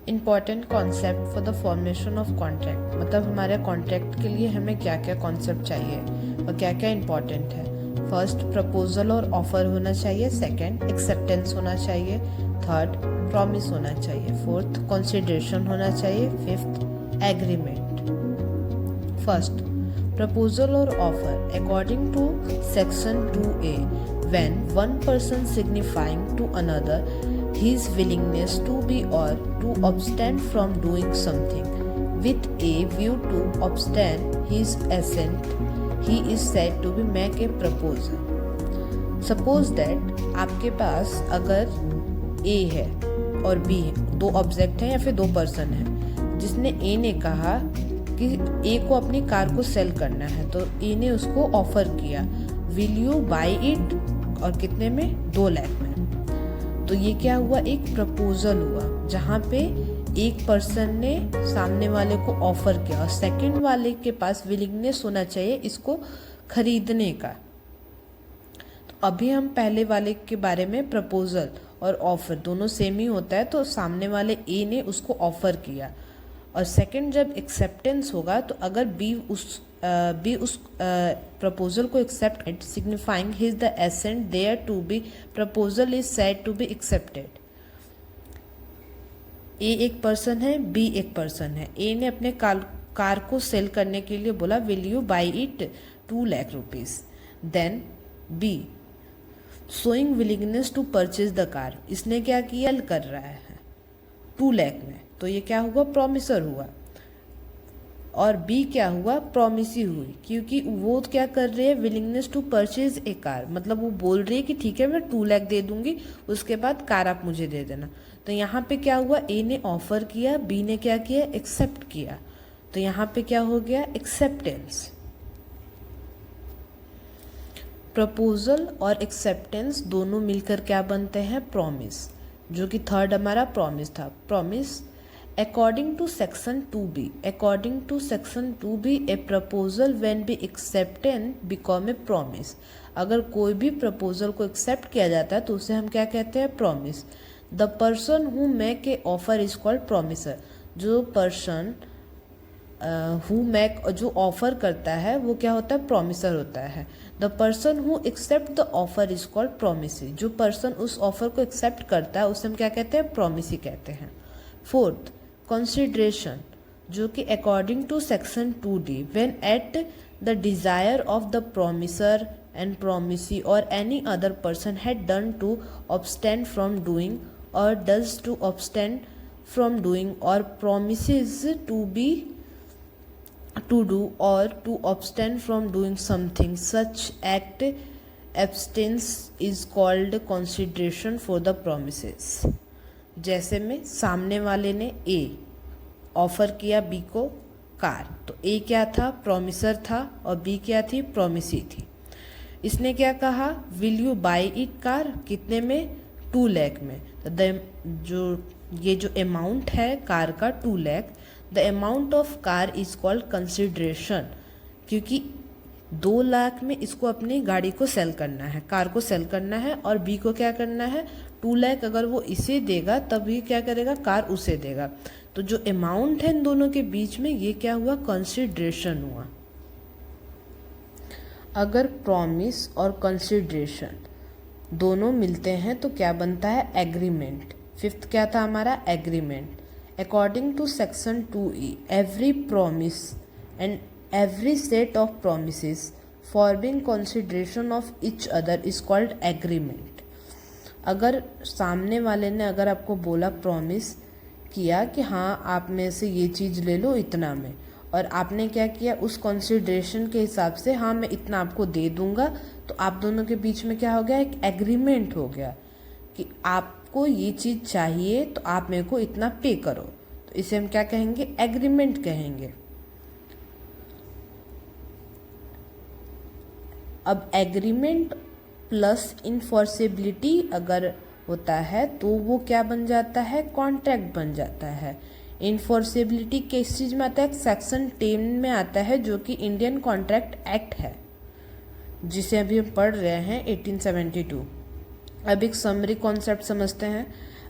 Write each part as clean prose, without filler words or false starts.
Important concept for the formation of contract, मतलब हमारे contract के लिए हमें क्या क्या कॉन्सेप्ट चाहिए और क्या क्या इम्पॉर्टेंट है। फर्स्ट, प्रपोजल और ऑफर होना चाहिए। सेकंड, एक्सेप्टेंस होना चाहिए। थर्ड, प्रॉमिस होना चाहिए। फोर्थ, कंसिडरेशन होना चाहिए। Fifth, agreement. फर्स्ट, प्रपोजल और offer according to section 2A, when one person signifying to another his willingness to be or to abstain from doing something with a view to abstain his assent, he is said to be make a proposal. Suppose that आपके पास अगर A है और B है, दो object हैं या फिर दो पर्सन हैं, जिसने A ने कहा कि A को अपनी कार को सेल करना है, तो A ने उसको ऑफर किया, विल यू बाई इट, और कितने में, 2 लाख में। तो ये क्या हुआ, एक प्रपोजल हुआ, जहाँ पे एक पर्सन ने सामने वाले को ऑफर किया और सेकंड वाले के पास विलिंगनेस होना चाहिए इसको खरीदने का। तो अभी हम पहले वाले के बारे में, प्रपोजल और ऑफर दोनों सेम ही होता है, तो सामने वाले ए ने उसको ऑफर किया, और सेकंड जब एक्सेप्टेंस होगा तो अगर बी उस प्रपोजल को accept, it signifying his the assent thereto be, proposal is said to be accepted. A एक पर्सन है, बी एक पर्सन है। ए ने अपने कार को सेल करने के लिए बोला, will you buy it 2 lakh rupees. Then be showing willingness to purchase the car, इसने क्या किया, कर रहा है 2 लाख में, तो ये क्या हुआ, प्रॉमिसर हुआ। और बी क्या हुआ, प्रॉमिसी हुई, क्योंकि वो क्या कर रही है, willingness to purchase a car, मतलब वो बोल रही है कि ठीक है मैं 2 लाख दे दूंगी, उसके बाद कार आप मुझे दे देना। तो यहाँ पे क्या हुआ, ए ने ऑफर किया, बी ने क्या किया, एक्सेप्ट किया, तो यहाँ पे क्या हो गया, एक्सेप्टेंस। प्रपोजल और एक्सेप्टेंस दोनों मिलकर क्या बनते हैं, प्रॉमिस, जो कि थर्ड हमारा प्रॉमिस था। Promise according to section 2B, according to section 2B, a proposal when be accepted become a promise। अगर कोई भी प्रपोजल को एक्सेप्ट किया जाता है तो उसे हम क्या कहते हैं, promise. The person who make a offer is called promisor, जो पर्सन जो ऑफर करता है वो क्या होता है, प्रॉमिसर होता है। The person who accept the offer is called promisee, जो पर्सन उस ऑफर को एक्सेप्ट करता है उसे हम क्या कहते हैं, प्रॉमिसी कहते हैं। फोर्थ, कंसिडरेशन, जो कि according to section 2D, when at the desire of the promisor and promisee or any other person had done to abstain from doing or does to abstain from doing or promises to do or to abstain from doing something, such act abstinence is called consideration for the promises। जैसे में सामने वाले ने ए offer किया B को car, तो ए क्या था, प्रॉमिसर था, और बी क्या थी, प्रॉमिसी थी। इसने क्या कहा, will you buy it car, कितने में, 2 लाख में। तो ये जो अमाउंट है कार का 2 lakh, the amount of car is called consideration, क्योंकि 2 लाख में इसको अपनी गाड़ी को सेल करना है, कार को सेल करना है, और बी को क्या करना है, 2 लाख अगर वो इसे देगा तभी क्या करेगा, कार उसे देगा। तो जो अमाउंट है इन दोनों के बीच में, ये क्या हुआ, कंसिडरेशन हुआ। अगर प्रॉमिस और कंसिडरेशन दोनों मिलते हैं तो क्या बनता है, एग्रीमेंट। फिफ्थ क्या था हमारा, agreement. According to section 2E, every promise and every set of promises forming consideration of each other is called agreement। अगर सामने वाले ने अगर आपको बोला, प्रॉमिस किया कि हाँ आप में से ये चीज़ ले लो इतना में, और आपने क्या किया, उस कंसिडरेशन के हिसाब से हाँ मैं इतना आपको दे दूंगा, तो आप दोनों के बीच में क्या हो गया, एक एग्रीमेंट हो गया कि आपको ये चीज़ चाहिए तो आप मेरे को इतना पे करो, तो इसे हम क्या कहेंगे, एग्रीमेंट कहेंगे। अब एग्रीमेंट प्लस इन्फोर्सेबिलिटी अगर होता है तो वो क्या बन जाता है, कॉन्ट्रैक्ट बन जाता है। इन्फोर्सेबिलिटी किस चीज़ में आता है, सेक्शन 10 में आता है, जो कि इंडियन कॉन्ट्रैक्ट एक्ट है, जिसे अभी हम पढ़ रहे हैं 1872। अब एक समरी कॉन्सेप्ट समझते हैं।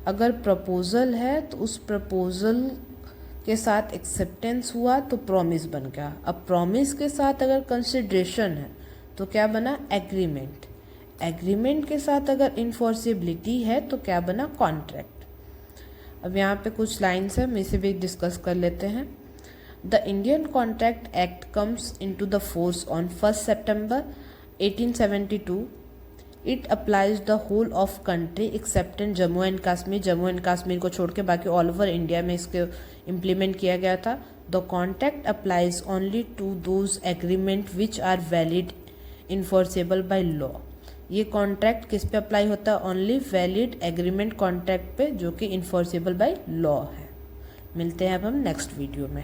अगर प्रपोज़ल है तो उस प्रपोज़ल के साथ एक्सेप्टेंस हुआ तो प्रॉमिस बन गया। अब प्रॉमिस के साथ अगर कंसिडरेशन है तो क्या बना, एग्रीमेंट। एग्रीमेंट के साथ अगर इन्फोर्सिबिलिटी है तो क्या बना, कॉन्ट्रैक्ट। अब यहाँ पे कुछ लाइन्स है, हम इसे भी डिस्कस कर लेते हैं। The Indian contract act comes into the force on 1 September 1872। It applies the whole of country except in Jammu and Kashmir. Jammu and Kashmir को छोड़ के बाकी ऑल ओवर इंडिया में इसके इम्प्लीमेंट किया गया था। The contract applies only to those agreement which are valid enforceable by law. ये कॉन्ट्रैक्ट किस पे अप्लाई होता है, ओनली वैलिड एग्रीमेंट कॉन्ट्रैक्ट पे जो कि इन्फोर्सेबल बाय लॉ है। मिलते हैं अब हम नेक्स्ट वीडियो में।